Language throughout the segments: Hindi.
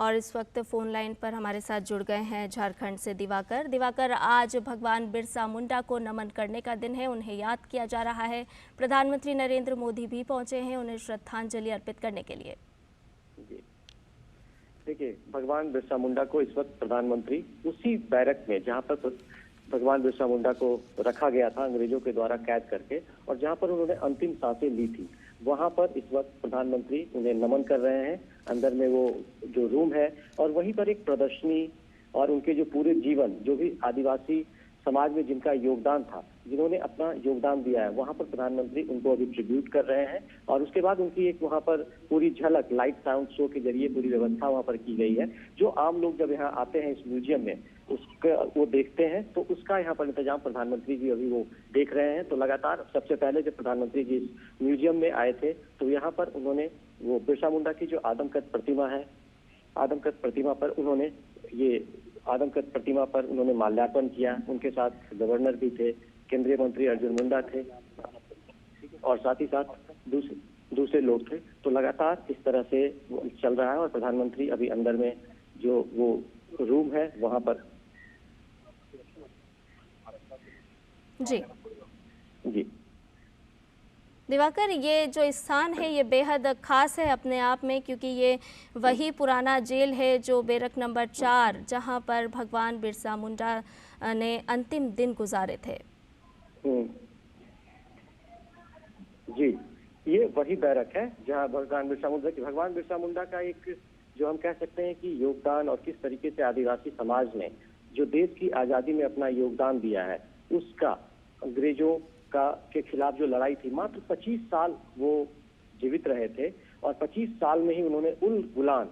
और इस वक्त फोन लाइन पर हमारे साथ जुड़ गए हैं झारखंड से दिवाकर। दिवाकर, आज भगवान बिरसा मुंडा को नमन करने का दिन है, उन्हें याद किया जा रहा है। प्रधानमंत्री नरेंद्र मोदी भी पहुंचे हैं उन्हें श्रद्धांजलि अर्पित करने के लिए। जी देखिए, भगवान बिरसा मुंडा को इस वक्त प्रधानमंत्री उसी बैरक में जहां पर भगवान बिरसा मुंडा को रखा गया था अंग्रेजों के द्वारा कैद करके, और जहां पर उन्होंने अंतिम सांसें ली थी, वहां पर इस वक्त प्रधानमंत्री उन्हें नमन कर रहे हैं। अंदर में वो जो रूम है और वहीं पर एक प्रदर्शनी और उनके जो पूरे जीवन, जो भी आदिवासी समाज में जिनका योगदान था, जिन्होंने अपना योगदान दिया है, वहां पर प्रधानमंत्री उनको अभी ट्रिब्यूट कर रहे हैं। और उसके बाद उनकी एक वहां पर पूरी झलक लाइट साउंड शो के जरिए पूरी व्यवस्था वहां पर की गई है। जो आम लोग जब यहाँ आते हैं इस म्यूजियम में, उसका वो देखते हैं, तो उसका यहाँ पर इंतजाम प्रधानमंत्री जी अभी वो देख रहे हैं। तो लगातार सबसे पहले जब प्रधानमंत्री जी इस म्यूजियम में आए थे, तो यहाँ पर उन्होंने वो बिरसा मुंडा की जो आदमकद प्रतिमा है, आदमकद प्रतिमा पर उन्होंने आदमकद प्रतिमा पर उन्होंने माल्यार्पण किया। उनके साथ गवर्नर भी थे, केंद्रीय मंत्री अर्जुन मुंडा थे और साथ ही साथ दूसरे लोग थे। तो लगातार इस तरह से चल रहा है और प्रधानमंत्री अभी अंदर में जो वो रूम है वहां पर। जी दिवाकर, ये जो स्थान है ये बेहद खास है अपने आप में, क्योंकि ये वही पुराना जेल है जो बैरक नंबर 4, जहां पर भगवान बिरसा मुंडा ने अंतिम दिन गुजारे थे। जी, ये वही बैरक है जहां भगवान बिरसा मुंडा का एक, जो हम कह सकते हैं कि योगदान, और किस तरीके से आदिवासी समाज ने जो देश की आजादी में अपना योगदान दिया है, उसका अंग्रेजों के खिलाफ जो लड़ाई थी, मात्र 25 साल वो जीवित रहे थे और 25 साल में ही उन्होंने उल गुलान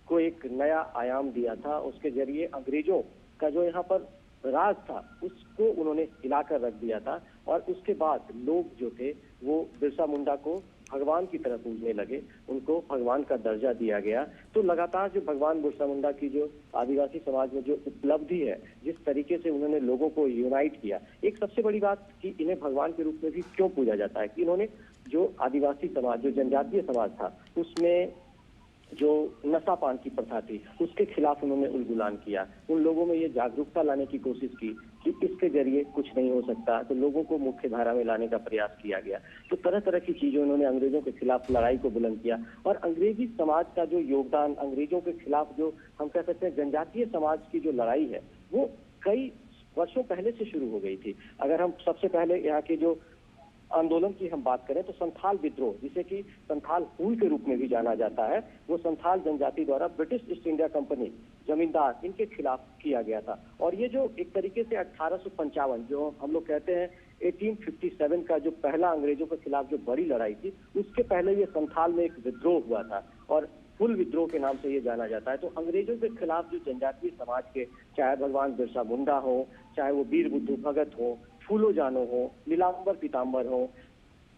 को एक नया आयाम दिया था। उसके जरिए अंग्रेजों का जो यहाँ पर राज था उसको उन्होंने हिलाकर रख दिया था। और उसके बाद लोग जो थे वो बिरसा मुंडा को भगवान की तरह पूजने लगे, उनको भगवान का दर्जा दिया गया। तो लगातार जो भगवान बिरसा मुंडा की जो आदिवासी समाज में जो उपलब्धि है, जिस तरीके से उन्होंने लोगों को यूनाइट किया, एक सबसे बड़ी बात कि इन्हें भगवान के रूप में भी क्यों पूजा जाता है कि इन्होंने जो आदिवासी समाज, जो जनजातीय समाज था, उसमें जो नशा पान की प्रथा थी उसके खिलाफ उन्होंने उलगुलान किया। उन लोगों में ये जागरूकता लाने की कोशिश की कि इसके जरिए कुछ नहीं हो सकता, तो लोगों को मुख्य धारा में लाने का प्रयास किया गया। तो तरह तरह की चीजों उन्होंने अंग्रेजों के खिलाफ लड़ाई को बुलंद किया। और अंग्रेजी समाज का जो योगदान, अंग्रेजों के खिलाफ जो हम कह सकते हैं जनजातीय समाज की जो लड़ाई है, वो कई वर्षों पहले से शुरू हो गई थी। अगर हम सबसे पहले यहाँ के जो आंदोलन की हम बात करें तो संथाल विद्रोह, जिसे कि संथाल हूल के रूप में भी जाना जाता है, वो संथाल जनजाति द्वारा ब्रिटिश ईस्ट इंडिया कंपनी, जमींदार, इनके खिलाफ किया गया था। और ये जो एक तरीके से 1855, जो हम लोग कहते हैं 1857 का जो पहला अंग्रेजों के खिलाफ जो बड़ी लड़ाई थी, उसके पहले ये संथाल में एक विद्रोह हुआ था और हुल विद्रोह के नाम से ये जाना जाता है। तो अंग्रेजों के खिलाफ जो जनजातीय समाज के, चाहे भगवान बिरसा मुंडा हो, चाहे वो वीर बुद्धू भगत हो, फूलो जानो हो, नीलांबर पीताम्बर हो,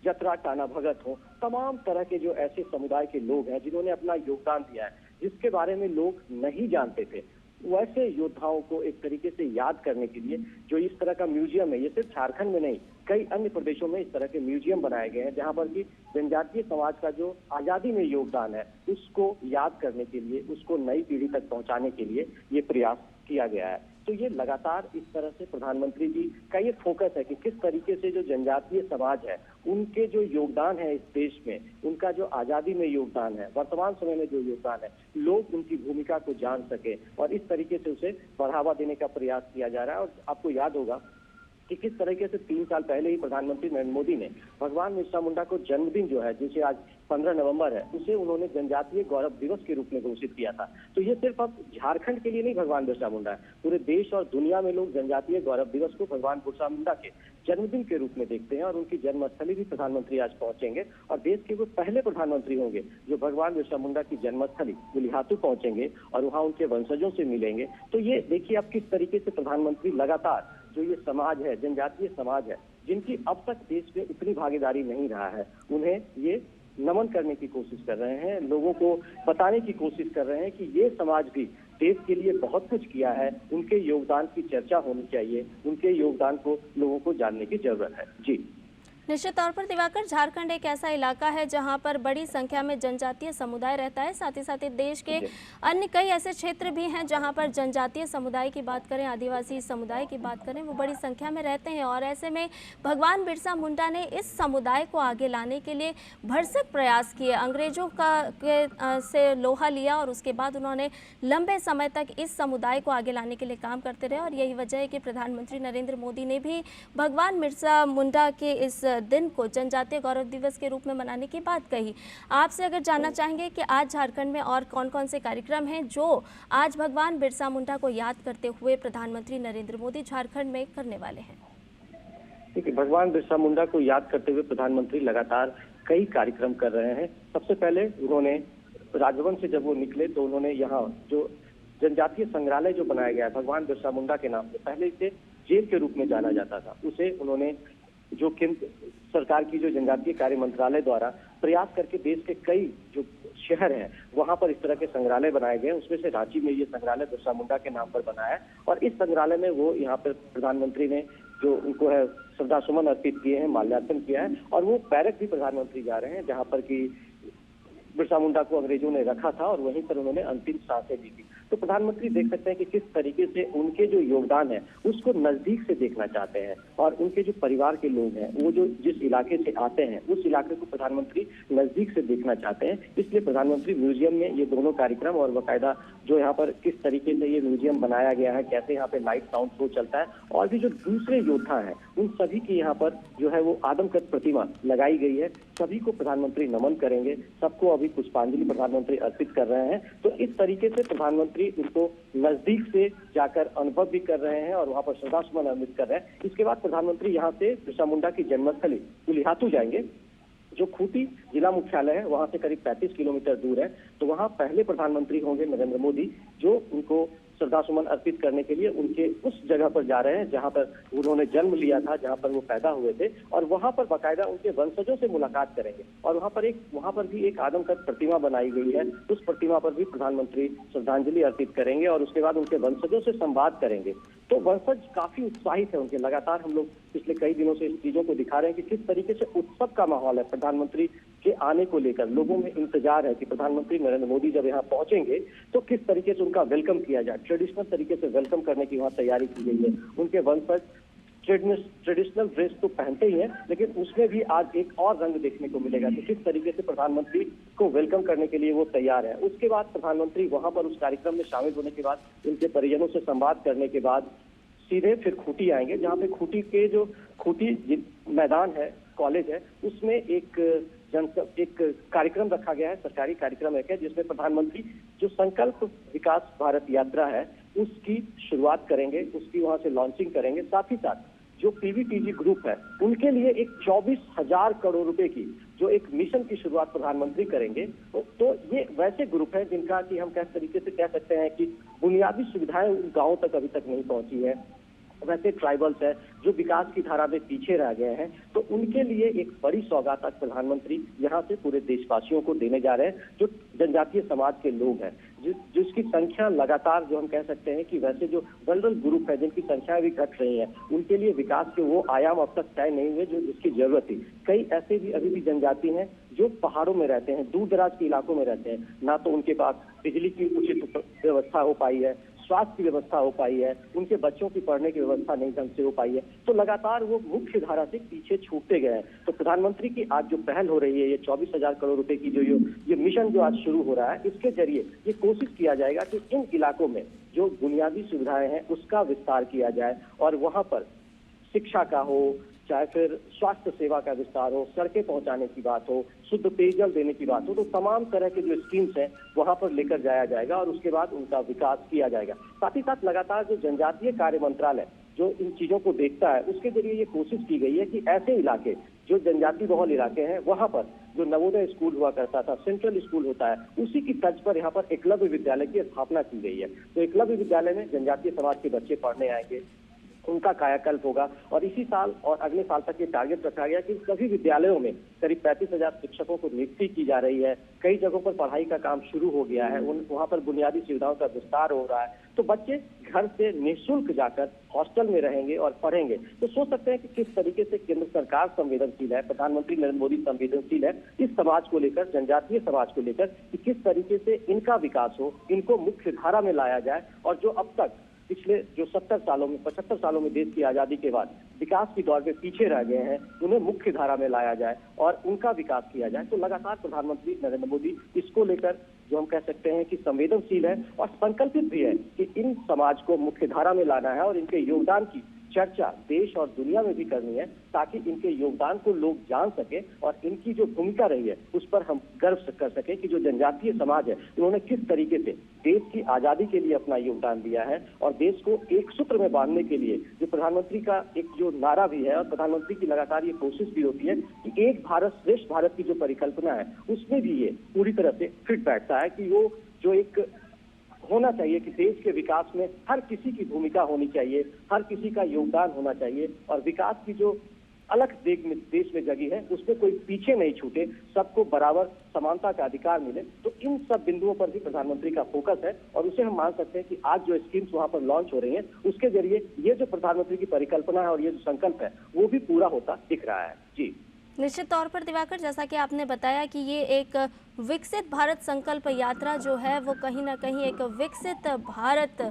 जतरा टाना भगत हो, तमाम तरह के जो ऐसे समुदाय के लोग हैं जिन्होंने अपना योगदान दिया है, जिसके बारे में लोग नहीं जानते थे, वैसे योद्धाओं को एक तरीके से याद करने के लिए जो इस तरह का म्यूजियम है, ये सिर्फ झारखंड में नहीं, कई अन्य प्रदेशों में इस तरह के म्यूजियम बनाए गए हैं, जहां पर कि जनजातीय समाज का जो आजादी में योगदान है उसको याद करने के लिए, उसको नई पीढ़ी तक पहुंचाने के लिए ये प्रयास किया गया है। तो ये लगातार इस तरह से प्रधानमंत्री जी का ये फोकस है कि किस तरीके से जो जनजातीय समाज है, उनके जो योगदान है इस देश में, उनका जो आजादी में योगदान है, वर्तमान समय में जो योगदान है, लोग उनकी भूमिका को जान सके और इस तरीके से उसे बढ़ावा देने का प्रयास किया जा रहा है। और आपको याद होगा कि किस तरीके से 3 साल पहले ही प्रधानमंत्री नरेंद्र मोदी ने भगवान बिरसा मुंडा को जन्मदिन जो है, जिसे आज 15 नवंबर है, उसे उन्होंने जनजातीय गौरव दिवस के रूप में घोषित किया था। तो ये सिर्फ अब झारखंड के लिए नहीं भगवान बिरसा मुंडा है, पूरे देश और दुनिया में लोग जनजातीय गौरव दिवस को भगवान बिरसा मुंडा के जन्मदिन के रूप में देखते हैं। और उनकी जन्मस्थली भी प्रधानमंत्री आज पहुंचेंगे और देश के वो पहले प्रधानमंत्री होंगे जो भगवान बिरसा मुंडा की जन्मस्थली गुलिहातू पहुंचेंगे और वहाँ उनके वंशजों से मिलेंगे। तो ये देखिए अब किस तरीके से प्रधानमंत्री लगातार जो ये समाज है, जनजातीय समाज है, जिनकी अब तक देश में उतनी भागीदारी नहीं रहा है, उन्हें ये नमन करने की कोशिश कर रहे हैं, लोगों को बताने की कोशिश कर रहे हैं कि ये समाज भी देश के लिए बहुत कुछ किया है, उनके योगदान की चर्चा होनी चाहिए, उनके योगदान को लोगों को जानने की जरूरत है। जी निश्चित तौर पर दिवाकर, झारखंड एक ऐसा इलाका है जहां पर बड़ी संख्या में जनजातीय समुदाय रहता है। साथ ही देश के जी अन्य कई ऐसे क्षेत्र भी हैं जहां पर जनजातीय समुदाय की बात करें, आदिवासी समुदाय की बात करें, वो बड़ी संख्या में रहते हैं। और ऐसे में भगवान बिरसा मुंडा ने इस समुदाय को आगे लाने के लिए भरसक प्रयास किए। अंग्रेजों से लोहा लिया और उसके बाद उन्होंने लंबे समय तक इस समुदाय को आगे लाने के लिए काम करते रहे। और यही वजह है कि प्रधानमंत्री नरेंद्र मोदी ने भी भगवान बिरसा मुंडा के इस दिन को जनजातीय गौरव दिवस के रूप में मनाने की बात कही। आपसे अगर जानना चाहेंगे कि आज झारखंड में और कौन कौन से कार्यक्रम हैं जो आज भगवान बिरसा मुंडा को याद करते हुए प्रधानमंत्री नरेंद्र मोदी झारखंड में करने वाले हैं। देखिए, भगवान बिरसा मुंडा को याद करते हुए प्रधानमंत्री लगातार कई कार्यक्रम कर रहे हैं। सबसे पहले उन्होंने राजभवन से जब वो निकले तो उन्होंने यहाँ जो जनजातीय संग्रहालय जो बनाया गया है भगवान बिरसा मुंडा के नाम से, पहले इसे जेल के रूप में जाना जाता था, उसे उन्होंने जो केंद्र सरकार की जो जनजातीय कार्य मंत्रालय द्वारा प्रयास करके देश के कई जो शहर हैं वहां पर इस तरह के संग्रहालय बनाए गए, उसमें से रांची में ये संग्रहालय बिरसा मुंडा के नाम पर बनाया है। और इस संग्रहालय में वो यहाँ पर प्रधानमंत्री ने जो उनको है श्रद्धा सुमन अर्पित किए हैं, माल्यार्पण किया है। और वो बैरक भी प्रधानमंत्री जा रहे हैं जहाँ पर की बिरसा मुंडा को अंग्रेजों ने रखा था और वहीं पर उन्होंने अंतिम सांसें ली थी। तो प्रधानमंत्री देख सकते हैं कि किस तरीके से उनके जो योगदान है उसको नजदीक से देखना चाहते हैं। और उनके जो परिवार के लोग हैं वो जो जिस इलाके से आते हैं उस इलाके को प्रधानमंत्री नजदीक से देखना चाहते हैं। इसलिए प्रधानमंत्री म्यूजियम में ये दोनों कार्यक्रम और बाकायदा जो यहाँ पर किस तरीके से ये म्यूजियम बनाया गया है, कैसे यहाँ पे लाइट साउंड शो चलता है, और भी जो दूसरे योद्धा हैं उन सभी की यहाँ पर जो है वो आदमकद प्रतिमा लगाई गई है। सभी को प्रधानमंत्री नमन करेंगे, सबको अभी पुष्पांजलि प्रधानमंत्री अर्पित कर रहे हैं। तो इस तरीके से प्रधानमंत्री उनको नजदीक से जाकर अनुभव भी कर रहे हैं और वहां पर श्रद्धासुमन अर्पित कर रहे हैं। इसके बाद प्रधानमंत्री यहाँ से बिरसा मुंडा की जन्मस्थली उलिहातू जाएंगे, जो खूंटी जिला मुख्यालय है वहां से करीब 35 किलोमीटर दूर है। तो वहां पहले प्रधानमंत्री होंगे नरेंद्र मोदी, जो उनको श्रद्धासुमन अर्पित करने के लिए उनके उस जगह पर जा रहे हैं जहां पर उन्होंने जन्म लिया था, जहां पर वो पैदा हुए थे। और वहां पर बाकायदा उनके वंशजों से मुलाकात करेंगे। और वहां पर भी एक आदमकद प्रतिमा बनाई गई है, उस प्रतिमा पर भी प्रधानमंत्री श्रद्धांजलि अर्पित करेंगे और उसके बाद उनके वंशजों से संवाद करेंगे। तो वंशज काफी उत्साहित है उनके, लगातार हम लोग पिछले कई दिनों से इस चीजों को दिखा रहे हैं कि किस तरीके से उत्सव का माहौल है प्रधानमंत्री के आने को लेकर। लोगों में इंतजार है कि प्रधानमंत्री नरेंद्र मोदी जब यहाँ पहुंचेंगे तो किस तरीके से उनका वेलकम किया जाए। ट्रेडिशनल तरीके से वेलकम करने की वहाँ तैयारी की गई है। उनके वंशज ट्रेडिशनल ड्रेस तो पहनते ही हैं, लेकिन उसमें भी आज एक और रंग देखने को मिलेगा कि किस तरीके से प्रधानमंत्री को वेलकम करने के लिए वो तैयार है। उसके बाद प्रधानमंत्री वहां पर उस कार्यक्रम में शामिल होने के बाद उनके परिजनों से संवाद करने के बाद सीधे फिर खूंटी आएंगे, जहाँ पे खूंटी मैदान है, कॉलेज है, उसमें एक कार्यक्रम रखा गया है, सरकारी कार्यक्रम है जिसमें प्रधानमंत्री जो संकल्प विकास भारत यात्रा है उसकी शुरुआत करेंगे, उसकी वहां से लॉन्चिंग करेंगे। साथ ही साथ जो पीवीटीजी ग्रुप है उनके लिए एक 24,000 करोड़ रुपए की जो एक मिशन की शुरुआत प्रधानमंत्री करेंगे। तो ये वैसे ग्रुप है जिनका कि हम किस तरीके से कह सकते हैं कि बुनियादी सुविधाएं उन गाँव तक अभी तक नहीं पहुंची है। वैसे ट्राइबल्स है जो विकास की धारा में पीछे रह गए हैं, तो उनके लिए एक बड़ी सौगात आज प्रधानमंत्री यहाँ से पूरे देशवासियों को देने जा रहे हैं। जो जनजातीय समाज के लोग हैं जिसकी संख्या लगातार जो हम कह सकते हैं कि वैसे जो वल्नरेबल ग्रुप है जिनकी संख्या भी घट रही है, उनके लिए विकास के वो आयाम अब तक तय नहीं हुए जो जिसकी जरूरत थी। कई ऐसे भी अभी भी जनजाति हैं जो पहाड़ों में रहते हैं, दूर दराज के इलाकों में रहते हैं, ना तो उनके पास बिजली की उचित व्यवस्था हो पाई है, स्वास्थ्य की व्यवस्था हो पाई है, उनके बच्चों की पढ़ने की व्यवस्था नहीं ढंग से हो पाई है। तो लगातार वो मुख्य धारा से पीछे छूटते गए हैं। तो प्रधानमंत्री की आज जो पहल हो रही है, ये 24,000 करोड़ रुपए की जो ये मिशन जो आज शुरू हो रहा है, इसके जरिए ये कोशिश किया जाएगा कि इन इलाकों में जो बुनियादी सुविधाएं हैं उसका विस्तार किया जाए और वहां पर शिक्षा का हो, चाहे फिर स्वास्थ्य सेवा का विस्तार हो, सड़कें पहुंचाने की बात हो, शुद्ध पेयजल देने की बात हो, तो तमाम तरह के जो स्कीम्स हैं वहां पर लेकर जाया जाएगा और उसके बाद उनका विकास किया जाएगा। साथ ही साथ लगातार जो जनजातीय कार्य मंत्रालय जो इन चीजों को देखता है उसके जरिए ये कोशिश की गई है कि ऐसे इलाके जो जनजाति बहुल इलाके हैं वहां पर जो नवोदय स्कूल हुआ करता था, सेंट्रल स्कूल होता है, उसी की तर्ज पर यहाँ पर एकलव्य विद्यालय की स्थापना की गई है। तो एकलव्य विद्यालय में जनजातीय समाज के बच्चे पढ़ने आएंगे उनका कायाकल्प होगा। और इसी साल और अगले साल तक ये टारगेट रखा गया कि सभी विद्यालयों में करीब 35,000 शिक्षकों को नियुक्ति की जा रही है। कई जगहों पर पढ़ाई का काम शुरू हो गया है, वहां पर बुनियादी सुविधाओं का विस्तार हो रहा है। तो बच्चे घर से निःशुल्क जाकर हॉस्टल में रहेंगे और पढ़ेंगे। तो सोच सकते हैं कि किस तरीके से केंद्र सरकार संवेदनशील है, प्रधानमंत्री नरेंद्र मोदी संवेदनशील है इस समाज को लेकर, जनजातीय समाज को लेकर, कि किस तरीके से इनका विकास हो, इनको मुख्य धारा में लाया जाए। और जो अब तक पिछले जो 70 सालों में 75 सालों में देश की आजादी के बाद विकास की दौर में पीछे रह गए हैं, उन्हें मुख्य धारा में लाया जाए और उनका विकास किया जाए। तो लगातार प्रधानमंत्री नरेंद्र मोदी इसको लेकर जो हम कह सकते हैं कि संवेदनशील है और संकल्पित भी है कि इन समाज को मुख्य धारा में लाना है और इनके योगदान की चर्चा देश और दुनिया में भी करनी है, ताकि इनके योगदान को लोग जान सके और इनकी जो भूमिका रही है उस पर हम गर्व कर सके कि जो जनजातीय समाज है उन्होंने किस तरीके से देश की आजादी के लिए अपना योगदान दिया है। और देश को एक सूत्र में बांधने के लिए जो प्रधानमंत्री का एक जो नारा भी है और प्रधानमंत्री की लगातार ये कोशिश भी होती है कि एक भारत श्रेष्ठ भारत की जो परिकल्पना है उसमें भी ये पूरी तरह से फिट बैठता है कि वो जो एक होना चाहिए कि देश के विकास में हर किसी की भूमिका होनी चाहिए, हर किसी का योगदान होना चाहिए और विकास की जो अलग देश में जगह है उसमें कोई पीछे नहीं छूटे, सबको बराबर समानता का अधिकार मिले। तो इन सब बिंदुओं पर भी प्रधानमंत्री का फोकस है और उसे हम मान सकते हैं कि आज जो स्कीम्स वहां पर लॉन्च हो रही हैं उसके जरिए ये जो प्रधानमंत्री की परिकल्पना है और ये जो संकल्प है वो भी पूरा होता दिख रहा है। जी निश्चित तौर पर दिवाकर, जैसा कि आपने बताया कि ये एक विकसित भारत संकल्प यात्रा जो है वो कहीं ना कहीं एक विकसित भारत,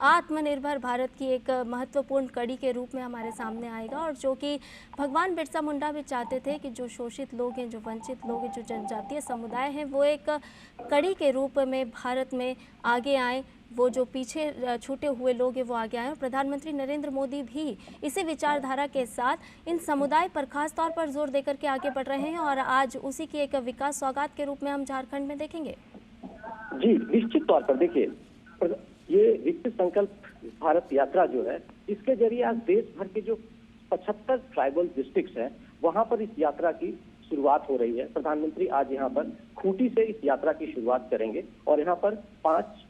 आत्मनिर्भर भारत की एक महत्वपूर्ण कड़ी के रूप में हमारे सामने आएगा। और जो कि भगवान बिरसा मुंडा भी चाहते थे कि जो शोषित लोग हैं, जो वंचित लोग हैं, जो जनजातीय समुदाय हैं, वो एक कड़ी के रूप में भारत में आगे आए, वो जो पीछे छूटे हुए लोग हैं वो आगे आए। और प्रधानमंत्री नरेंद्र मोदी भी इसी विचारधारा के साथ इन समुदाय पर खास तौर पर जोर देकर के आगे बढ़ रहे हैं और आज उसी की एक विकास सौगात के रूप में हम झारखंड में देखेंगे। जी निश्चित तौर पर देखिए, ये विकसित संकल्प भारत यात्रा जो है इसके जरिए आज देश भर के जो 75 ट्राइबल डिस्ट्रिक्ट्स हैं वहां पर इस यात्रा की शुरुआत हो रही है। प्रधानमंत्री आज यहाँ पर खूंटी से इस यात्रा की शुरुआत करेंगे और यहाँ पर 5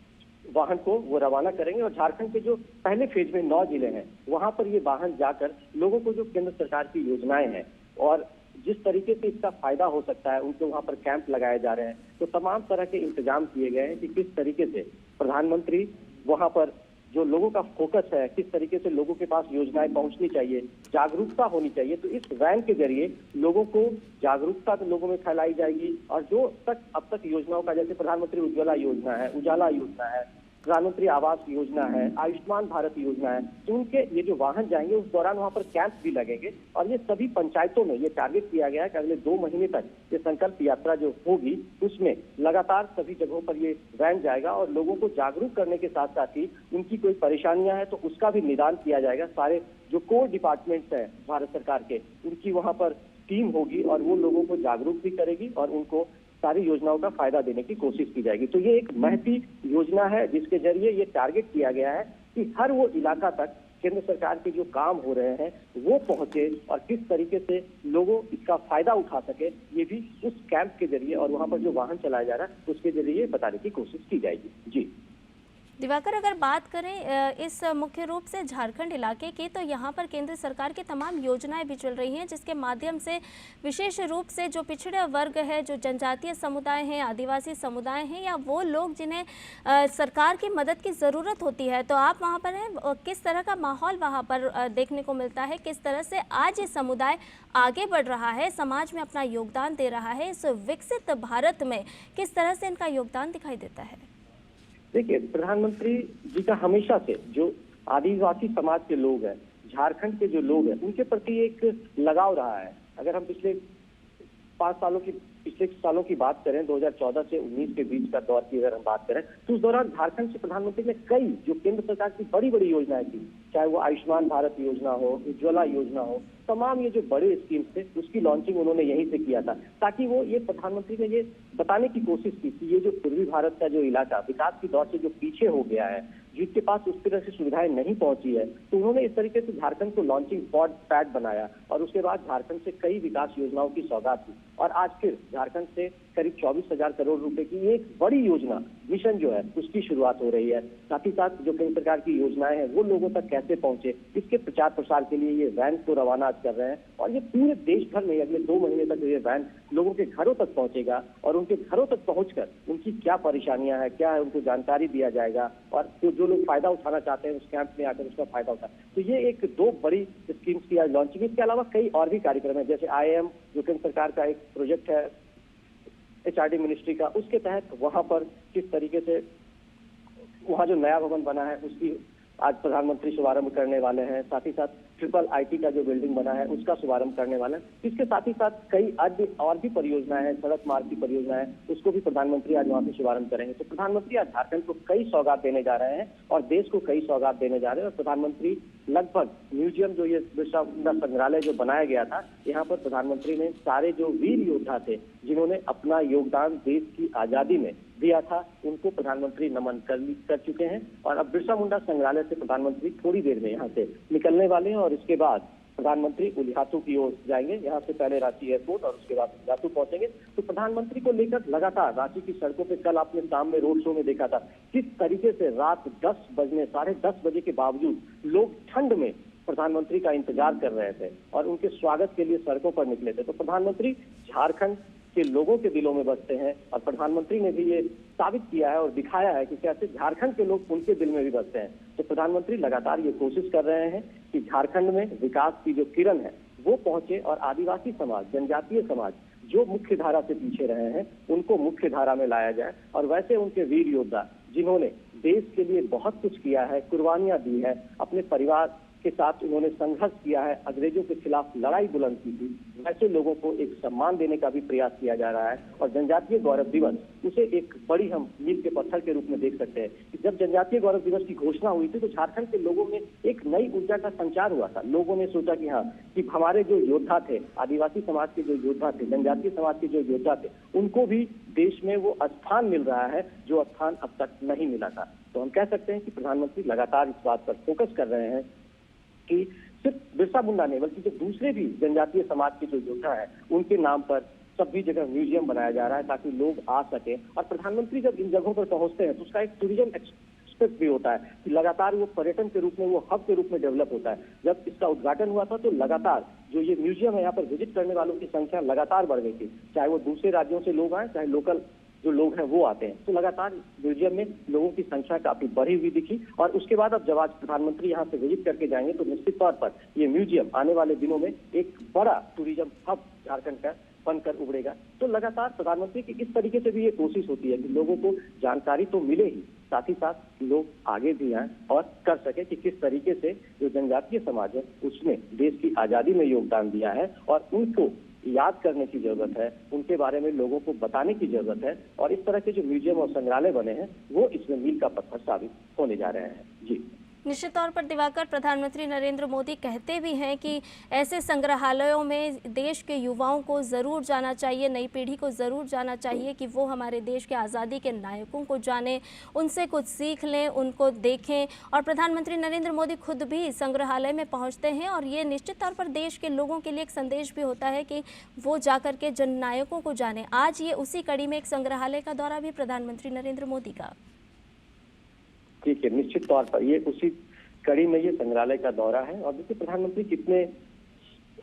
वाहन को वो रवाना करेंगे और झारखंड के जो पहले फेज में 9 जिले हैं वहां पर ये वाहन जाकर लोगों को जो केंद्र सरकार की योजनाएं हैं और जिस तरीके से इसका फायदा हो सकता है उनके वहां पर कैंप लगाए जा रहे हैं। तो तमाम तरह के इंतजाम किए गए हैं कि किस तरीके से प्रधानमंत्री वहां पर जो लोगों का फोकस है, किस तरीके से लोगों के पास योजनाएं पहुंचनी चाहिए, जागरूकता होनी चाहिए। तो इस वैन के जरिए लोगों को जागरूकता तो लोगों में फैलाई जाएगी और जो अब तक योजनाओं का, जैसे प्रधानमंत्री उज्ज्वला योजना है, उजाला योजना है, प्रधानमंत्री आवास योजना है, आयुष्मान भारत योजना है, तो उनके ये जो वाहन जाएंगे उस दौरान वहां पर कैंप भी लगेंगे और ये सभी पंचायतों में ये टारगेट किया गया है कि अगले 2 महीने तक ये संकल्प यात्रा जो होगी उसमें लगातार सभी जगहों पर ये वैन जाएगा और लोगों को जागरूक करने के साथ साथ ही उनकी कोई परेशानियां हैं तो उसका भी निदान किया जाएगा। सारे जो कोर डिपार्टमेंट्स हैं भारत सरकार के उनकी वहां पर टीम होगी और वो लोगों को जागरूक भी करेगी और उनको सारी योजनाओं का फायदा देने की कोशिश की जाएगी। तो ये एक महती योजना है जिसके जरिए ये टारगेट किया गया है कि हर वो इलाका तक केंद्र सरकार के जो काम हो रहे हैं वो पहुंचे और किस तरीके से लोगों इसका फायदा उठा सके, ये भी उस कैंप के जरिए और वहां पर जो वाहन चलाया जा रहा है उसके जरिए बताने की कोशिश की जाएगी। जी दिवाकर, अगर बात करें इस मुख्य रूप से झारखंड इलाके की, तो यहाँ पर केंद्र सरकार की तमाम योजनाएं भी चल रही हैं जिसके माध्यम से विशेष रूप से जो पिछड़े वर्ग है, जो जनजातीय समुदाय हैं, आदिवासी समुदाय हैं या वो लोग जिन्हें सरकार की मदद की ज़रूरत होती है, तो आप वहाँ पर हैं, किस तरह का माहौल वहाँ पर देखने को मिलता है, किस तरह से आज ये समुदाय आगे बढ़ रहा है, समाज में अपना योगदान दे रहा है, इस विकसित भारत में किस तरह से इनका योगदान दिखाई देता है? देखिए, प्रधानमंत्री जी का हमेशा से जो आदिवासी समाज के लोग हैं, झारखंड के जो लोग हैं, उनके प्रति एक लगाव रहा है। अगर हम पिछले 5 सालों की बात करें, 2014 से 19 के बीच का दौर की अगर हम बात करें, तो उस दौरान झारखंड से प्रधानमंत्री ने कई जो केंद्र सरकार की बड़ी बड़ी योजनाएं थी, चाहे वो आयुष्मान भारत योजना हो, उज्ज्वला योजना हो, तमाम ये जो बड़े स्कीम्स थे उसकी लॉन्चिंग उन्होंने यहीं से किया था, ताकि वो ये प्रधानमंत्री ने ये बताने की कोशिश की कि ये जो पूर्वी भारत का जो इलाका विकास की दौर से जो पीछे हो गया है, जिसके पास उस तरह से सुविधाएं नहीं पहुंची है, तो उन्होंने इस तरीके से झारखंड को लॉन्चिंग पैड बनाया और उसके बाद झारखंड से कई विकास योजनाओं की सौगात दी और आज फिर झारखंड से करीब 24,000 करोड़ रुपए की एक बड़ी योजना मिशन जो है उसकी शुरुआत हो रही है। साथ ही साथ जो कई प्रकार की योजनाएं हैं वो लोगों तक कैसे पहुंचे, इसके प्रचार प्रसार के लिए ये वैन को रवाना कर रहे हैं और ये पूरे देश भर में अगले 2 महीने तक ये वैन लोगों के घरों तक पहुंचेगा और उनके घरों तक पहुंचकर उनकी क्या परेशानियां हैं, क्या है, उनको जानकारी दिया जाएगा और जो लोग फायदा उठाना चाहते हैं उस कैंप में आकर उसका फायदा उठा। तो ये एक 2 बड़ी स्कीम्स की आज लॉन्चिंग। इसके अलावा कई और भी कार्यक्रम है, जैसे IIM जो केंद्र सरकार का एक प्रोजेक्ट है HRD मिनिस्ट्री का, उसके तहत वहां पर किस तरीके से वहां जो नया भवन बना है उसकी आज प्रधानमंत्री शुभारंभ करने वाले हैं। साथ ही साथ IIIT का जो बिल्डिंग बना है उसका शुभारंभ करने वाले हैं। इसके साथ ही साथ कई और भी परियोजनाएं हैं, सड़क मार्ग की परियोजनाएं, उसको भी प्रधानमंत्री आज वहां से शुभारंभ करेंगे। तो प्रधानमंत्री आज झारखंड को कई सौगात देने जा रहे हैं और देश को कई सौगात देने जा रहे हैं। और प्रधानमंत्री लगभग म्यूजियम जो ये बिरसा मुंडा संग्रहालय जो बनाया गया था, यहाँ पर प्रधानमंत्री ने सारे जो वीर योद्धा थे जिन्होंने अपना योगदान देश की आजादी में दिया था, उनको प्रधानमंत्री नमन कर चुके हैं। और अब बिरसा मुंडा संग्रहालय से प्रधानमंत्री थोड़ी देर में यहाँ से निकलने वाले हैं और इसके बाद प्रधानमंत्री उलिहातू की ओर जाएंगे। यहाँ से पहले रांची एयरपोर्ट और उसके बाद उलिहातू पहुंचेंगे। तो प्रधानमंत्री को लेकर लगातार रांची की सड़कों पे कल आपने शाम में रोड शो में देखा था किस तरीके से रात 10 बजने 10:30 बजे के बावजूद लोग ठंड में प्रधानमंत्री का इंतजार कर रहे थे और उनके स्वागत के लिए सड़कों पर निकले थे। तो प्रधानमंत्री झारखंड के लोगों के दिलों में बसते हैं और प्रधानमंत्री ने भी ये साबित किया है और दिखाया है कि कैसे झारखंड के लोग उनके दिल में भी बसते हैं। तो प्रधानमंत्री लगातार ये कोशिश कर रहे हैं कि झारखंड में विकास की जो किरण है वो पहुंचे और आदिवासी समाज, जनजातीय समाज जो मुख्य धारा से पीछे रहे हैं उनको मुख्य धारा में लाया जाए और वैसे उनके वीर योद्धा जिन्होंने देश के लिए बहुत कुछ किया है, कुर्बानियां दी है, अपने परिवार के साथ उन्होंने संघर्ष किया है, अंग्रेजों के खिलाफ लड़ाई बुलंद की थी, वैसे लोगों को एक सम्मान देने का भी प्रयास किया जा रहा है। और जनजातीय गौरव दिवस उसे एक बड़ी हम मील के पत्थर के रूप में देख सकते हैं कि जब जनजातीय गौरव दिवस की घोषणा हुई थी तो झारखंड के लोगों में एक नई ऊर्जा का संचार हुआ था। लोगों ने सोचा कि हाँ, कि हमारे जो योद्धा थे, आदिवासी समाज के जो योद्धा थे, जनजातीय समाज के जो योद्धा थे, उनको भी देश में वो स्थान मिल रहा है जो स्थान अब तक नहीं मिला था। तो हम कह सकते हैं कि प्रधानमंत्री लगातार इस बात पर फोकस कर रहे हैं कि सिर्फ बिरसा मुंडा नहीं बल्कि जो दूसरे भी जनजातीय समाज के जो योद्धा है उनके नाम पर सभी जगह म्यूजियम बनाया जा रहा है ताकि लोग आ सके। और प्रधानमंत्री जब इन जगहों पर पहुंचते हैं तो उसका एक टूरिज्म एक्सप्रेस भी होता है कि लगातार वो पर्यटन के रूप में, वो हब के रूप में डेवलप होता है। जब इसका उद्घाटन हुआ था तो लगातार जो ये म्यूजियम है यहाँ पर विजिट करने वालों की संख्या लगातार बढ़ गई थी, चाहे वो दूसरे राज्यों से लोग आए, चाहे लोकल जो लोग हैं वो आते हैं। तो लगातार म्यूजियम में लोगों की संख्या काफी बढ़ी हुई दिखी। और उसके बाद अब जब आज प्रधानमंत्री यहाँ से विजिट करके जाएंगे तो निश्चित तौर पर ये म्यूजियम आने वाले दिनों में एक बड़ा टूरिज्म हब झारखंड का बनकर उभरेगा। तो लगातार प्रधानमंत्री की इस तरीके से भी ये कोशिश होती है कि लोगों को जानकारी तो मिले ही, साथ ही साथ लोग आगे भी आए और कर सके कि किस तरीके से जो जनजातीय समाज है उसने देश की आजादी में योगदान दिया है और उनको याद करने की जरूरत है, उनके बारे में लोगों को बताने की जरूरत है। और इस तरह के जो म्यूजियम और संग्रहालय बने हैं वो इसमें मील का पत्थर साबित होने जा रहे हैं। जी निश्चित तौर पर दिवाकर, प्रधानमंत्री नरेंद्र मोदी कहते भी हैं कि ऐसे संग्रहालयों में देश के युवाओं को ज़रूर जाना चाहिए, नई पीढ़ी को ज़रूर जाना चाहिए कि वो हमारे देश के आज़ादी के नायकों को जाने, उनसे कुछ सीख लें, उनको देखें। और प्रधानमंत्री नरेंद्र मोदी खुद भी संग्रहालय में पहुंचते हैं और ये निश्चित तौर पर देश के लोगों के लिए एक संदेश भी होता है कि वो जाकर के जननायकों को जाने। आज ये उसी कड़ी में एक संग्रहालय का दौरा भी प्रधानमंत्री नरेंद्र मोदी का। ठीक है, निश्चित तौर पर ये उसी कड़ी में ये संग्रहालय का दौरा है। और देखिए प्रधानमंत्री कितने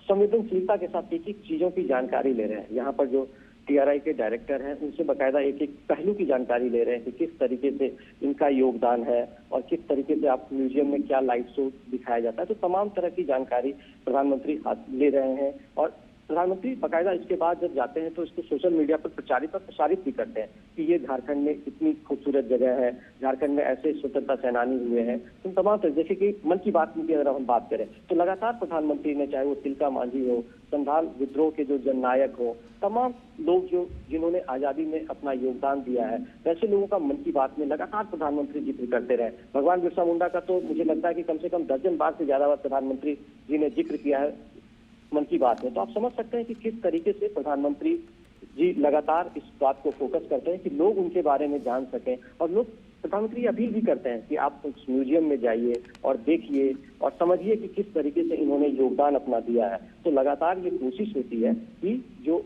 संवेदनशीलता के साथ एक एक चीजों की जानकारी ले रहे हैं। यहाँ पर जो TRI के डायरेक्टर हैं उनसे बकायदा एक एक पहलू की जानकारी ले रहे हैं कि किस तरीके से इनका योगदान है और किस तरीके से आप म्यूजियम में क्या लाइव शो दिखाया जाता है। तो तमाम तरह की जानकारी प्रधानमंत्री ले रहे हैं। और प्रधानमंत्री बकायदा इसके बाद जब जाते हैं तो इसको सोशल मीडिया पर प्रचारित और प्रसारित भी करते हैं कि ये झारखंड में इतनी खूबसूरत जगह है, झारखंड में ऐसे स्वतंत्रता सेनानी हुए हैं। तो तमाम तरह, जैसे कि मन की बात की अगर हम बात करें तो लगातार प्रधानमंत्री ने, चाहे वो तिलका मांझी हो, संथाल विद्रोह के जो जननायक हो, तमाम लोग जो जिन्होंने आजादी में अपना योगदान दिया है, वैसे लोगों का मन की बात में लगातार प्रधानमंत्री जिक्र करते रहे। भगवान बिरसा मुंडा का तो मुझे लगता है कि कम से कम दर्जन बार से ज्यादा बार प्रधानमंत्री जी ने जिक्र किया है मन की बात में। तो आप समझ सकते हैं कि किस तरीके से प्रधानमंत्री जी लगातार इस बात को फोकस करते हैं कि लोग उनके बारे में जान सकें और लोग प्रधानमंत्री अपील भी करते हैं कि आप उस म्यूजियम में जाइए और देखिए और समझिए कि किस तरीके से इन्होंने योगदान अपना दिया है। तो लगातार ये कोशिश होती है कि जो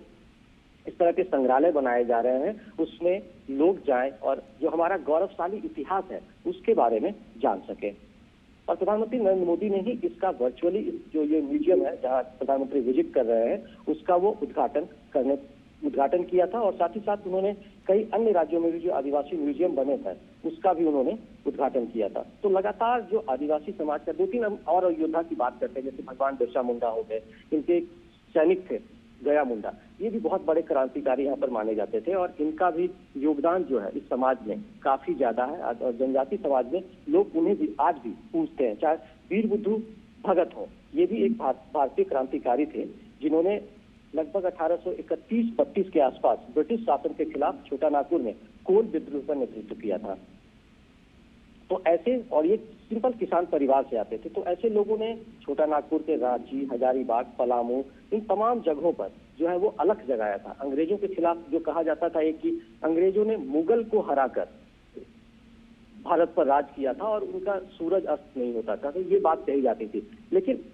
इस तरह के संग्रहालय बनाए जा रहे हैं उसमें लोग जाएं और जो हमारा गौरवशाली इतिहास है उसके बारे में जान सकें। और प्रधानमंत्री नरेंद्र मोदी ने ही इसका वर्चुअली जो ये म्यूजियम है जहां प्रधानमंत्री विजिट कर रहे हैं उसका वो उद्घाटन किया था और साथ ही साथ उन्होंने कई अन्य राज्यों में भी जो आदिवासी म्यूजियम बने थे उसका भी उन्होंने उद्घाटन किया था। तो लगातार जो आदिवासी समाज का 2-3 हम और योद्धा की बात करते हैं, जैसे भगवान बिरसा मुंडा हो गए, इनके एक सैनिक थे गया मुंडा, ये भी बहुत बड़े क्रांतिकारी यहाँ पर माने जाते थे और इनका भी योगदान जो है इस समाज में काफी ज्यादा है। और जनजाति समाज में लोग उन्हें भी आज भी पूछते हैं, चाहे वीर बुद्धू भगत हो, ये भी एक भारतीय क्रांतिकारी थे जिन्होंने लगभग 1831-32 के आसपास ब्रिटिश शासन के खिलाफ छोटा नागपुर में कोल विद्रोह का नेतृत्व किया था। तो ऐसे, और ये सिंपल किसान परिवार से आते थे, तो ऐसे लोगों ने छोटा नागपुर के रांची, हजारीबाग, पलामू, इन तमाम जगहों पर जो है वो अलख जगाया था अंग्रेजों के खिलाफ। जो कहा जाता था एक कि अंग्रेजों ने मुगल को हराकर भारत पर राज किया था और उनका सूरज अस्त नहीं होता था, तो ये बात कही जाती थी। लेकिन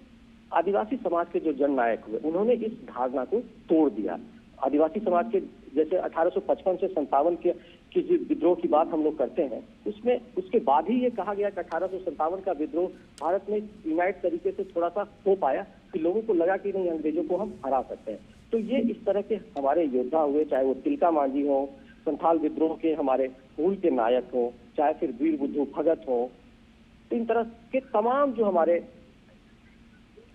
आदिवासी समाज के जो जननायक हुए उन्होंने इस धारणा को तोड़ दिया। आदिवासी समाज के जैसे 1855 से 57 की जो विद्रोह की बात हम लोग करते हैं उसमें उसके बाद ही ये कहा गया कि 1857 का विद्रोह भारत में यूनाइट तरीके से थोड़ा सा हो पाया कि लोगों को लगा कि नहीं, अंग्रेजों को हम हरा सकते हैं। तो ये इस तरह के हमारे योद्धा हुए, चाहे वो तिलका मांझी हो, संथाल विद्रोह के हमारे मूल के नायक हो, चाहे फिर वीर बुद्धू भगत हो, इन तरह के तमाम जो हमारे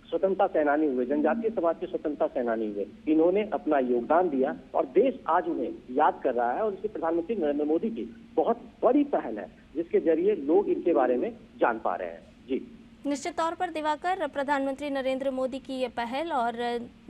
स्वतंत्रता सेनानी हुए, जनजातीय समाज के स्वतंत्रता सेनानी हुए, इन्होंने अपना योगदान दिया और देश आज उन्हें याद कर रहा है। और इसके प्रधानमंत्री नरेंद्र मोदी की बहुत बड़ी पहल है जिसके जरिए लोग इनके बारे में जान पा रहे हैं। जी निश्चित तौर पर दिवाकर, प्रधानमंत्री नरेंद्र मोदी की ये पहल और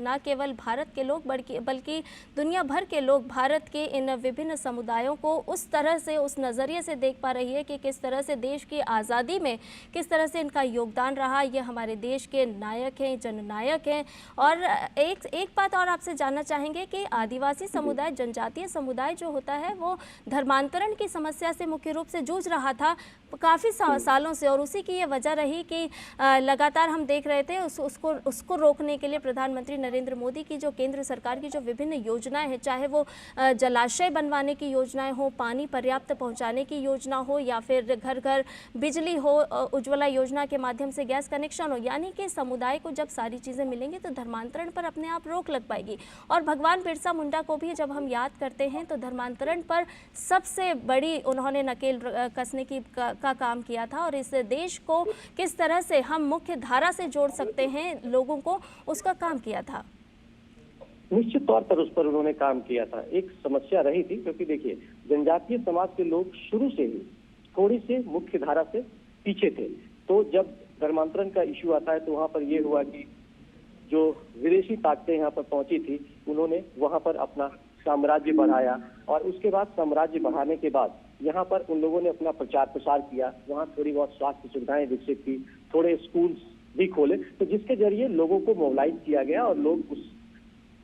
न केवल भारत के लोग बल्कि दुनिया भर के लोग भारत के इन विभिन्न समुदायों को उस तरह से, उस नज़रिए से देख पा रही है कि किस तरह से देश की आज़ादी में किस तरह से इनका योगदान रहा। ये हमारे देश के नायक हैं, जननायक हैं। और एक बात और आपसे जानना चाहेंगे कि आदिवासी समुदाय, जनजातीय समुदाय जो होता है वो धर्मांतरण की समस्या से मुख्य रूप से जूझ रहा था काफ़ी सालों से, और उसी की ये वजह रही कि लगातार हम देख रहे थे उसको रोकने के लिए प्रधानमंत्री नरेंद्र मोदी की जो केंद्र सरकार की जो विभिन्न योजनाएं हैं, चाहे वो जलाशय बनवाने की योजनाएं हो, पानी पर्याप्त पहुंचाने की योजना हो, या फिर घर घर बिजली हो, उज्ज्वला योजना के माध्यम से गैस कनेक्शन हो, यानी कि समुदाय को जब सारी चीज़ें मिलेंगी तो धर्मांतरण पर अपने आप रोक लग पाएगी। और भगवान बिरसा मुंडा को भी जब हम याद करते हैं तो धर्मांतरण पर सबसे बड़ी उन्होंने नकेल कसने का काम किया था, और इस देश को किस तरह से हम मुख्य धारा से जोड़ सकते हैं लोगों को, उसका काम किया था। निश्चित तौर पर उस पर उन्होंने काम किया था। एक समस्या रही थी क्योंकि देखिए, जनजातीय समाज के लोग शुरू से ही थोड़ी से मुख्य धारा से पीछे थे। तो जब धर्मांतरण का इश्यू आता है तो वहां पर यह हुआ कि जो विदेशी ताकतें यहाँ पर पहुंची थी उन्होंने वहां पर अपना साम्राज्य बढ़ाया, और उसके बाद साम्राज्य बढ़ाने के बाद यहाँ पर उन लोगों ने अपना प्रचार प्रसार किया। वहाँ थोड़ी बहुत स्वास्थ्य सुविधाएं विकसित की, थोड़े स्कूल्स भी खोले, तो जिसके जरिए लोगों को मोबिलाइज किया गया और लोग उस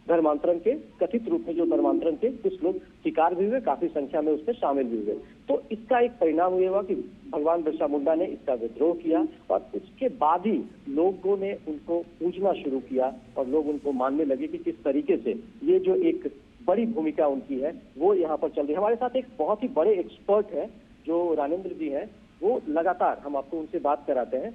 धर्मांतरण के कथित रूप में जो धर्मांतरण के कुछ लोग शिकार भी हुए, काफी संख्या में उसमें शामिल भी हुए। तो इसका एक परिणाम ये हुआ कि भगवान बिरसा मुंडा ने इसका विद्रोह किया और उसके बाद ही लोगों ने उनको पूजना शुरू किया और लोग उनको मानने लगे कि किस तरीके से ये जो एक बड़ी भूमिका उनकी है वो यहाँ पर चल रही है। हमारे साथ एक बहुत ही बड़े एक्सपर्ट है जो रानेंद्र जी हैं, वो लगातार हम आपको उनसे बात कराते हैं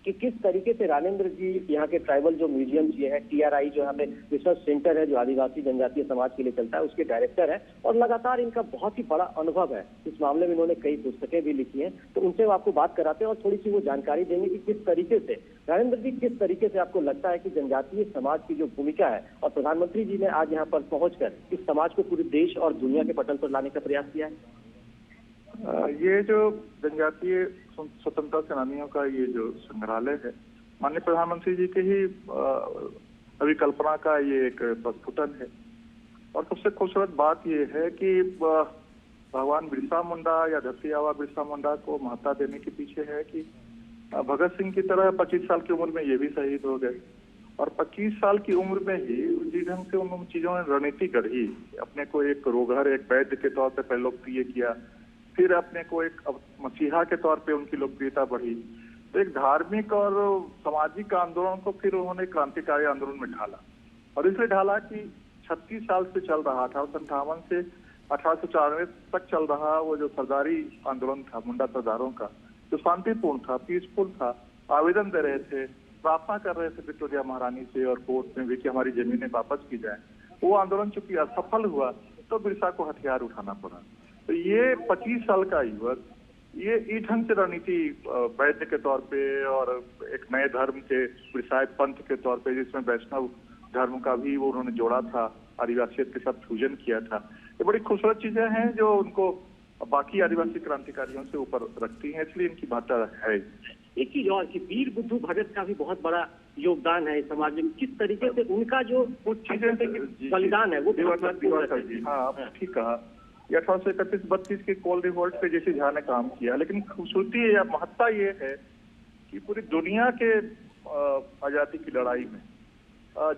कि किस तरीके से रानेंद्र जी यहाँ के ट्राइबल जो म्यूजियम ये है, TRI जो यहाँ पे रिसर्च सेंटर है जो आदिवासी जनजातीय समाज के लिए चलता है, उसके डायरेक्टर है, और लगातार इनका बहुत ही बड़ा अनुभव है इस मामले में। इन्होंने कई पुस्तकें भी लिखी हैं, तो उनसे आपको बात कराते हैं और थोड़ी सी वो जानकारी देंगे कि किस तरीके से रानेंद्र जी, किस तरीके से आपको लगता है कि जनजातीय समाज की जो भूमिका है, और प्रधानमंत्री जी ने आज यहाँ पर पहुंचकर इस समाज को पूरे देश और दुनिया के पटल पर लाने का प्रयास किया है। ये जो जनजातीय स्वतंत्रता सेनानियों का ये जो संग्रहालय है, माननीय प्रधानमंत्री जी के ही अभिकल्पना का ये एक प्रस्फुटन है। और सबसे खूबसूरत बात ये है कि भगवान बिरसा मुंडा या धरती आबा बिरसा मुंडा को महत्ता देने के पीछे है कि भगत सिंह की तरह 25 साल की उम्र में ये भी शहीद हो गए, और 25 साल की उम्र में ही जिस ढंग से उन चीजों ने रणनीति गढ़ी, अपने को एक रोगहर, एक वैद्य के तौर पर पहले लोकप्रिय किया, फिर अपने को एक मसीहा के तौर पे उनकी लोकप्रियता बढ़ी। तो एक धार्मिक और सामाजिक आंदोलन को फिर उन्होंने क्रांतिकारी आंदोलन में ढाला, और इसलिए ढाला कि 36 साल से चल रहा था, 1858 से 1894 तक चल रहा वो जो सरदारी आंदोलन था मुंडा सरदारों का, जो शांतिपूर्ण था, पीसफुल था, आवेदन दे रहे थे, प्रार्थना कर रहे थे विक्टोरिया महारानी से और कोर्ट में भी कि हमारी जमीनें वापस की जाए, वो आंदोलन चूंकि असफल हुआ तो बिरसा को हथियार उठाना पड़ा। तो ये 25 साल का युवक ये ढंग से रणनीति वैद्य के तौर पे और एक नए धर्म के बिरसाई पंथ के तौर पे, जिसमें वैष्णव धर्म का भी वो उन्होंने जोड़ा था, आदिवासियत के साथ फ्यूजन किया था। ये बड़ी खूबसूरत चीजें हैं जो उनको बाकी आदिवासी क्रांतिकारियों से ऊपर रखती हैं, इसलिए इनकी महत्ता है। एक चीज और कि वीर बुद्धू भगत का भी बहुत बड़ा योगदान है समाज में, किस तरीके से उनका जो कुछ चीजें बलिदान है वो हाँ ठीक कहा। 1831-32 के कोल रिवोल्ट पे जैसे झा ने काम किया, लेकिन खूबसूरती या महत्ता ये है कि पूरी दुनिया के आजादी की लड़ाई में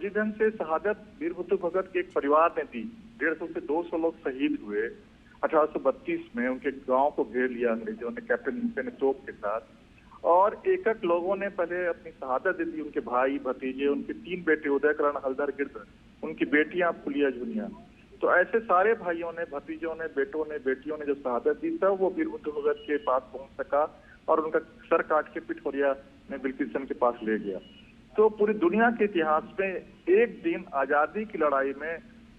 जिस ढंग से शहादत वीर बुद्धू भगत के एक परिवार ने दी, 150 से 200 लोग शहीद हुए 1832 में, उनके गांव को घेर लिया अंग्रेजों ने कैप्टन तोप के साथ, और एक लोगों ने पहले अपनी शहादत दे दी, उनके भाई भतीजे, उनके 3 बेटे उदयकरण हलदर गिरधर, उनकी बेटियां फुलिया झुनिया। तो ऐसे सारे भाइयों ने, भतीजों ने, बेटों ने, बेटियों ने जो शहादत दी था वो वीर बुद्धू भगत के पास पहुंच सका और उनका सर काट के पिठोरिया में बिल्किसन के पास ले गया। तो पूरी दुनिया के इतिहास में एक दिन आजादी की लड़ाई में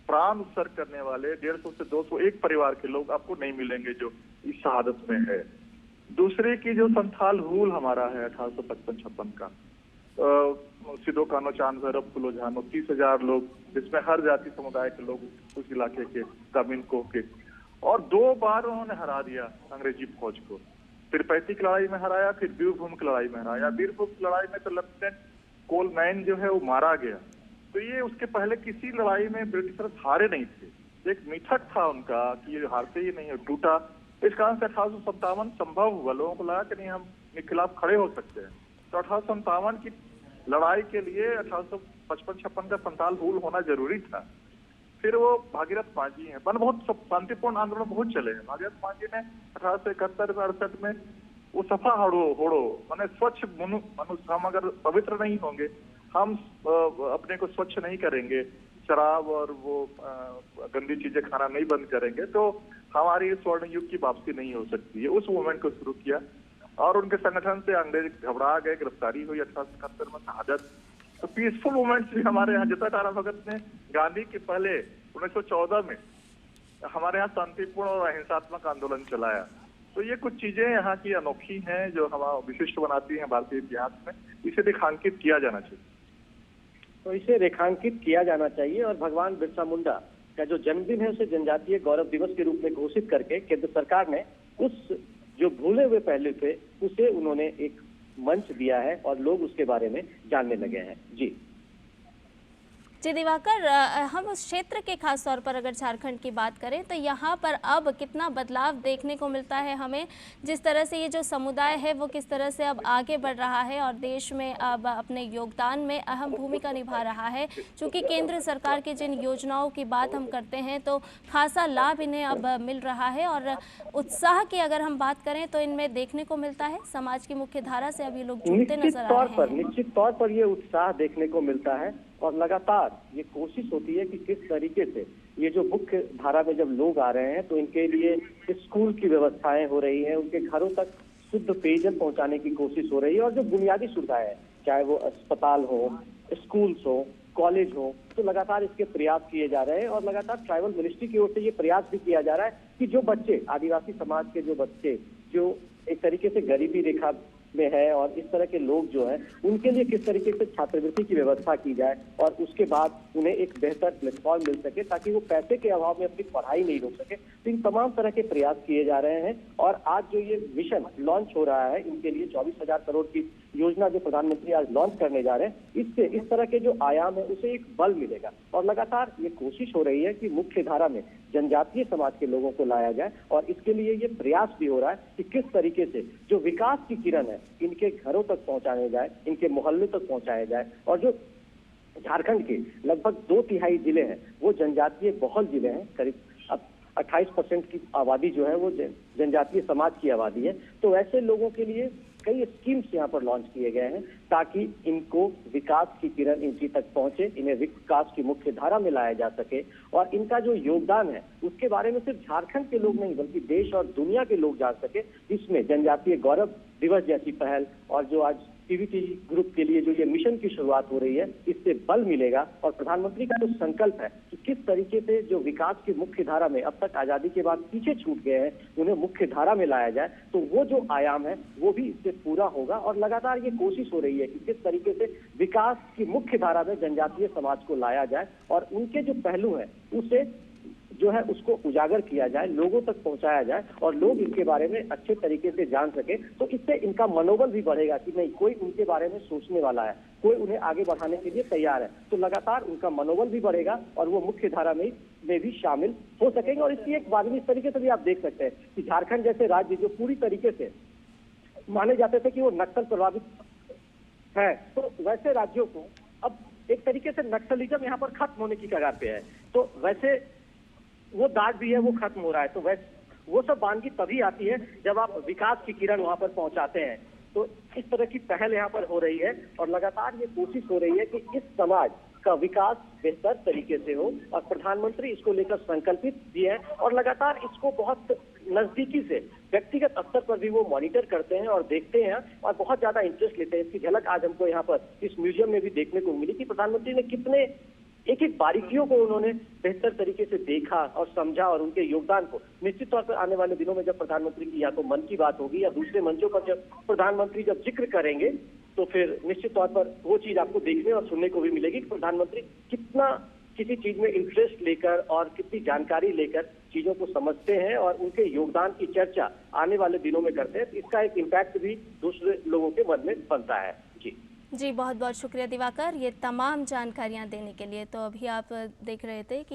प्राण उत्सर्ग करने वाले 150 से 200 एक परिवार के लोग आपको नहीं मिलेंगे जो इस शहादत में है। दूसरे की जो संथाल हुल हमारा है 1855-56 का, सिदो कानो चांद भैरव फुलो झानो, 30,000 लोग, जिसमें हर जाति समुदाय के लोग उस इलाके के, तमिलको के, और 2 बार उन्होंने हरा दिया अंग्रेजी फौज को। फिर 35 की लड़ाई में हराया, फिर बीरभूम की लड़ाई में हराया। बीरभूम की लड़ाई में तो लेफ्टिनेंट कोलमैन जो है वो मारा गया। तो ये उसके पहले किसी लड़ाई में ब्रिटिशर्स हारे नहीं थे। एक मिथक था उनका कि ये हारते ही नहीं, टूटा। इस कारण से 1857 संभव हुआ, लोगों को लगा कि नहीं हम इनके खिलाफ खड़े हो सकते हैं। तो 1857 की लड़ाई के लिए 1855-56 का संथाल हुल होना जरूरी था। फिर वो भागीरथ मांझी हैं, बहुत शांतिपूर्ण आंदोलन बहुत चले हैं। भागीरथ मांझी ने 1871-68 में वो सफा होड़ो माने स्वच्छ मनुष्य, हम अगर पवित्र नहीं होंगे, हम अपने को स्वच्छ नहीं करेंगे, शराब और वो गंदी चीजें खाना नहीं बंद करेंगे, तो हमारी स्वर्ण युग की वापसी नहीं हो सकती है। उस मूवमेंट को शुरू किया और उनके संगठन से अंग्रेज घबरा गए, गिरफ्तारी हुई 1871 में, शहादत। तो पीसफुल मूवमेंट्स भी हमारे यहाँ, जता टारा भगत ने गांधी के पहले 1914 में हमारे यहाँ शांतिपूर्ण और अहिंसात्मक आंदोलन चलाया। तो ये कुछ चीजें यहाँ की अनोखी हैं जो हमारा विशिष्ट बनाती हैं भारतीय इतिहास में। इसे रेखांकित किया जाना चाहिए। तो इसे रेखांकित किया जाना चाहिए और भगवान बिरसा मुंडा का जो जन्मदिन है उसे जनजातीय गौरव दिवस के रूप में घोषित करके केंद्र सरकार ने उस जो भूले हुए पहलू थे उसे उन्होंने एक मंच दिया है और लोग उसके बारे में जानने लगे हैं। जी दिवाकर, हम उस क्षेत्र के खास तौर पर अगर झारखंड की बात करें तो यहाँ पर अब कितना बदलाव देखने को मिलता है हमें, जिस तरह से ये जो समुदाय है वो किस तरह से अब आगे बढ़ रहा है और देश में अब अपने योगदान में अहम भूमिका निभा रहा है। क्योंकि केंद्र सरकार की जिन योजनाओं की बात हम करते हैं तो खासा लाभ इन्हें अब मिल रहा है और उत्साह की अगर हम बात करें तो इनमें देखने को मिलता है। समाज की मुख्य धारा से अब ये लोग जुड़ते नजर आ रहे हैं। निश्चित तौर पर ये उत्साह देखने को मिलता है और लगातार ये कोशिश होती है कि किस तरीके से ये जो मुख्य धारा में जब लोग आ रहे हैं तो इनके लिए स्कूल की व्यवस्थाएं हो रही है, उनके घरों तक शुद्ध पेयजल पहुंचाने की कोशिश हो रही है और जो बुनियादी सुविधाएं हैं, चाहे वो अस्पताल हो, स्कूल्स हो, कॉलेज हो, तो लगातार इसके प्रयास किए जा रहे हैं और लगातार ट्राइबल मिनिस्ट्री की ओर से ये प्रयास भी किया जा रहा है कि जो बच्चे, आदिवासी समाज के जो बच्चे जो एक तरीके से गरीबी रेखा में है और इस तरह के लोग जो हैं उनके लिए किस तरीके से छात्रवृत्ति की व्यवस्था की जाए और उसके बाद उन्हें एक बेहतर प्लेटफॉर्म मिल सके ताकि वो पैसे के अभाव में अपनी पढ़ाई नहीं रोक सके। तो इन तमाम तरह के प्रयास किए जा रहे हैं और आज जो ये मिशन लॉन्च हो रहा है, इनके लिए 24,000 करोड़ की योजना जो प्रधानमंत्री आज लॉन्च करने जा रहे हैं, इससे इस तरह के जो आयाम है उसे एक बल मिलेगा और लगातार ये कोशिश हो रही है कि मुख्य धारा में जनजातीय समाज के लोगों को लाया जाए और इसके लिए ये प्रयास भी हो रहा है कि किस तरीके से जो विकास की किरण है इनके घरों तक पहुंचाने जाए, इनके मोहल्ले तक पहुंचाया जाए और जो झारखंड के लगभग 2/3 जिले हैं वो जनजातीय बहुल जिले हैं, करीब अब 28% की आबादी जो है वो जनजातीय समाज की आबादी है। तो वैसे लोगों के लिए कई स्कीम्स यहाँ पर लॉन्च किए गए हैं ताकि इनको विकास की किरण इनकी तक पहुंचे, इन्हें विकास की मुख्य धारा में लाया जा सके और इनका जो योगदान है उसके बारे में सिर्फ झारखंड के लोग नहीं बल्कि देश और दुनिया के लोग जान सके। इसमें जनजातीय गौरव दिवस जैसी पहल और जो आज टीवीटी ग्रुप के लिए जो ये मिशन की शुरुआत हो रही है, इससे बल मिलेगा और प्रधानमंत्री का जो संकल्प है कि किस तरीके से जो विकास की मुख्य धारा में अब तक आजादी के बाद पीछे छूट गए हैं उन्हें मुख्य धारा में लाया जाए, तो वो जो आयाम है वो भी इससे पूरा होगा। और लगातार ये कोशिश हो रही है कि किस तरीके से विकास की मुख्य धारा में जनजातीय समाज को लाया जाए और उनके जो पहलू है उसे जो है उसको उजागर किया जाए, लोगों तक पहुंचाया जाए और लोग इनके बारे में अच्छे तरीके से जान सके। तो इससे इनका मनोबल भी बढ़ेगा कि नहीं, कोई उनके बारे में सोचने वाला है, कोई उन्हें आगे बढ़ाने के लिए तैयार है। तो लगातार उनका मनोबल भी बढ़ेगा और वो मुख्य धारा में भी शामिल हो सकेंगे। और इसकी एक बात इस तरीके से भी आप देख सकते हैं कि झारखंड जैसे राज्य जो पूरी तरीके से माने जाते थे कि वो नक्सल प्रभावित है, तो वैसे राज्यों को अब एक तरीके से नक्सलिज्म यहाँ पर खत्म होने की कगार पे है। तो वैसे वो दाग भी है वो खत्म हो रहा है। तो वैसे वो सब वानगी तभी आती है जब आप विकास की किरण वहां पर पहुंचाते हैं। तो इस तरह की पहल यहाँ पर हो रही है और लगातार ये कोशिश हो रही है कि इस समाज का विकास बेहतर तरीके से हो और प्रधानमंत्री इसको लेकर संकल्पित भी है और लगातार इसको बहुत नजदीकी से व्यक्तिगत स्तर पर भी वो मॉनिटर करते हैं और देखते हैं और बहुत ज्यादा इंटरेस्ट लेते हैं। इसकी झलक आज हमको यहाँ पर इस म्यूजियम में भी देखने को मिली कि प्रधानमंत्री ने कितने एक एक बारीकियों को उन्होंने बेहतर तरीके से देखा और समझा और उनके योगदान को निश्चित तौर पर आने वाले दिनों में जब प्रधानमंत्री की या तो मन की बात होगी या दूसरे मंचों पर जब प्रधानमंत्री जब जिक्र करेंगे तो फिर निश्चित तौर पर वो चीज आपको देखने और सुनने को भी मिलेगी कि प्रधानमंत्री कितना किसी चीज में इंटरेस्ट लेकर और कितनी जानकारी लेकर चीजों को समझते हैं और उनके योगदान की चर्चा आने वाले दिनों में करते हैं। इसका एक इम्पैक्ट भी दूसरे लोगों के मन में बनता है। जी बहुत बहुत शुक्रिया दिवाकर, ये तमाम जानकारियां देने के लिए। तो अभी आप देख रहे थे कि